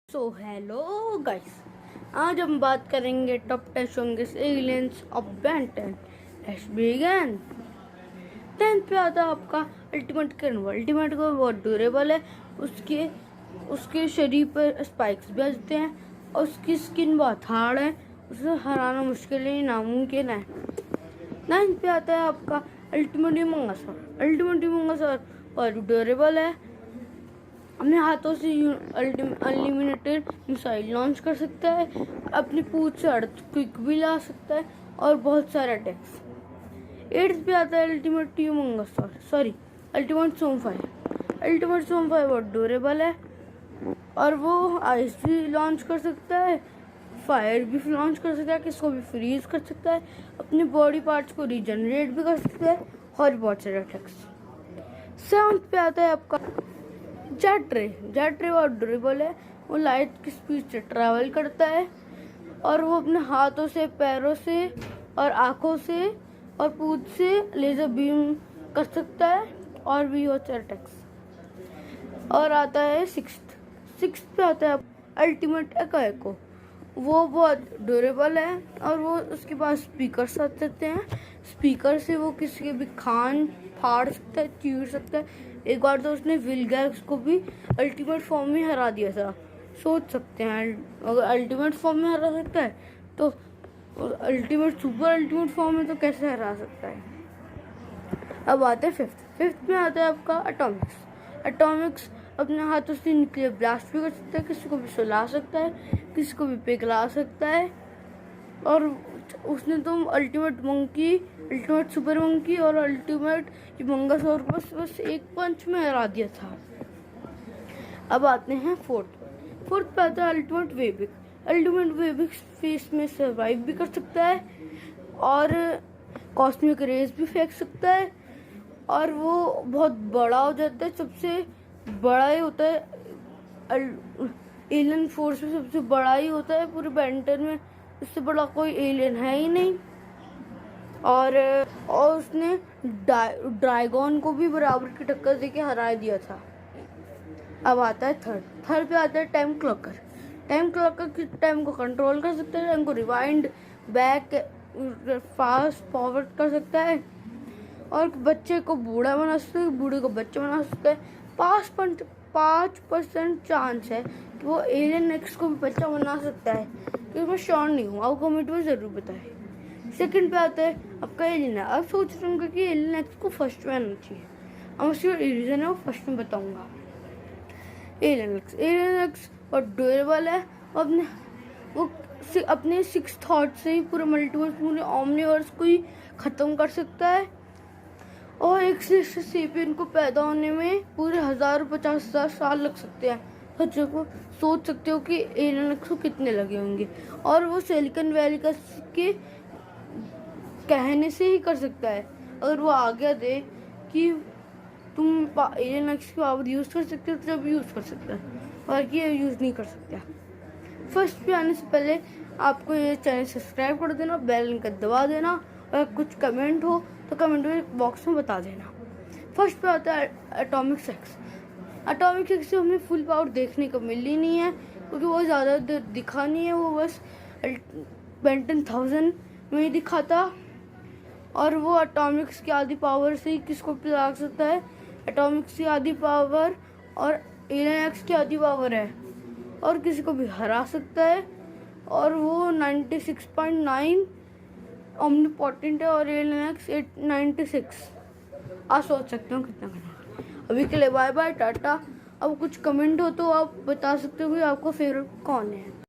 So hello guys, आज हम बात करेंगे top 10 strongest aliens of Ben 10। Let's begin. 10 पे आता है आपका अल्टीमेट कर्नल। अल्टीमेट को बहुत ड्यूरेबल है, उसके शरीर पर स्पाइक्स भी आते हैं और उसकी स्किन बहुत हार्ड है, उसे हराना मुश्किल ही नामुमकिन है। 9 पे आता है आपका अल्टीमेट यूमंगसॉर। अल्टीमेट यूमंगसॉर बहुत ड्यूरेबल है, अपने हाथों से अनलिमिटेड मिसाइल लॉन्च कर सकता है, अपनी पूंछ से अर्थ क्विक भी ला सकता है और बहुत सारे अटैक्स। 8 पे आता है अल्टीमेट अल्टीमेट सोमफायर। अल्टीमेट सोमफायर बहुत ड्यूरेबल है और वो आइस भी लॉन्च कर सकता है, फायर भी लॉन्च कर सकता है, किसको भी फ्रीज कर सकता है, अपने बॉडी पार्ट्स को रिजनरेट भी कर सकता है और बहुत सारे अटैक्स। 7 पे आता है आपका जेट रे बहुत ड्यूरेबल है, वो लाइट की स्पीड से ट्रैवल करता है और वो अपने हाथों से, पैरों से और आँखों से और पूंछ से लेजर बीम कर सकता है और भी होता है अटैक्स। और आता है सिक्स पे आता है अल्टीमेट एको। वो बहुत ड्यूरेबल है और वो उसके पास स्पीकर आ सकते हैं, स्पीकर से वो किसी के भी खान फाड़ सकता है, चीर सकता है। एक बार तो उसने विलगैक्स को भी अल्टीमेट फॉर्म में हरा दिया था। सोच सकते हैं, अगर अल्टीमेट फॉर्म में हरा सकता है तो सुपर अल्टीमेट फॉर्म में तो कैसे हरा सकता है। अब आते हैं फिफ्थ में आता है आपका एटॉमिक्स अपने हाथों से न्यूक्लियर ब्लास्ट भी कर सकता है, किसी को भी सुला सकता है, किसी को भी पिघला सकता है। और उसने तो अल्टीमेट सुपर मंकी और अल्टीमेट यूमंगसॉर को बस एक पंच में हरा दिया था। अब आते हैं फोर्थ पे आता है अल्टीमेट वेबिक स्पेस में सर्वाइव भी कर सकता है और कॉस्मिक रेज भी फेंक सकता है और वो बहुत बड़ा हो जाता है, सबसे बड़ा ही होता है एलियन फोर्स में, सबसे बड़ा ही होता है पूरे बेंटन में, इससे बड़ा कोई एलियन है ही नहीं। और उसने ड्रैगन को भी बराबर की टक्कर देके हरा दिया था। अब आता है थर्ड पे आता है टाइम क्लॉकर टाइम को कंट्रोल कर सकता है, टाइम को रिवाइंड बैक फास्ट फॉरवर्ड कर सकता है और बच्चे को बूढ़ा बना सकता है, बूढ़े को बच्चा बना सकता है। 5% चांस है कि वो एलियन एक्स को भी बच्चा बना सकता है, क्योंकि मैं श्योर नहीं हूँ, आप कमेंट में ज़रूर बताएं। सेकंड पे आता है आपका एलियन। अब सोच रहा हूँ कि एलियन एक्स को फर्स्ट में आना चाहिए, अब उसका रीज़न है वो फर्स्ट में बताऊँगा। एलियन एक्स और ड्यूरेबल है, वो अपने 6 थॉट से ही पूरे मल्टीवर्स, पूरे ओमनीवर्स को ही ख़त्म कर सकता है और एक सेपियन को पैदा होने में पूरे 50,000 साल लग सकते हैं। बच्चों को सोच सकते हो कि एलियन एक्स को कितने लगे होंगे, और वो सिलिकॉन वैली का के कहने से ही कर सकता है। अगर वो आज्ञा दे कि तुम एलियन एक्स की पावर यूज़ कर सकते हो तो जब यूज़ कर सकता है, बाकी यूज़ नहीं कर सकता। फर्स्ट पे आने से पहले आपको ये चैनल सब्सक्राइब कर देना, बेल आइकन दबा देना, और कुछ कमेंट हो तो कमेंट में बॉक्स में बता देना। फर्स्ट पे आता है एटॉमिक सेक्स से हमें फुल पावर देखने को मिली नहीं है, क्योंकि वो ज़्यादा देर दिखा नहीं है, वो बस बेंटन 1000 में ही दिखा था और वो एटॉमिक्स की आधी पावर से ही किसको पिला सकता है। एटॉमिक्स की आधी पावर और एलियन एक्स की आधी पावर है और किसी को भी हरा सकता है, और वो 96.9 ओमनीपोटेंट है और एलियन एक्स 96। आप सोच सकते हो कितना करना। अभी के लिए बाय बाय, टाटा। अब कुछ कमेंट हो तो आप बता सकते हो कि आपका फेवरेट कौन है।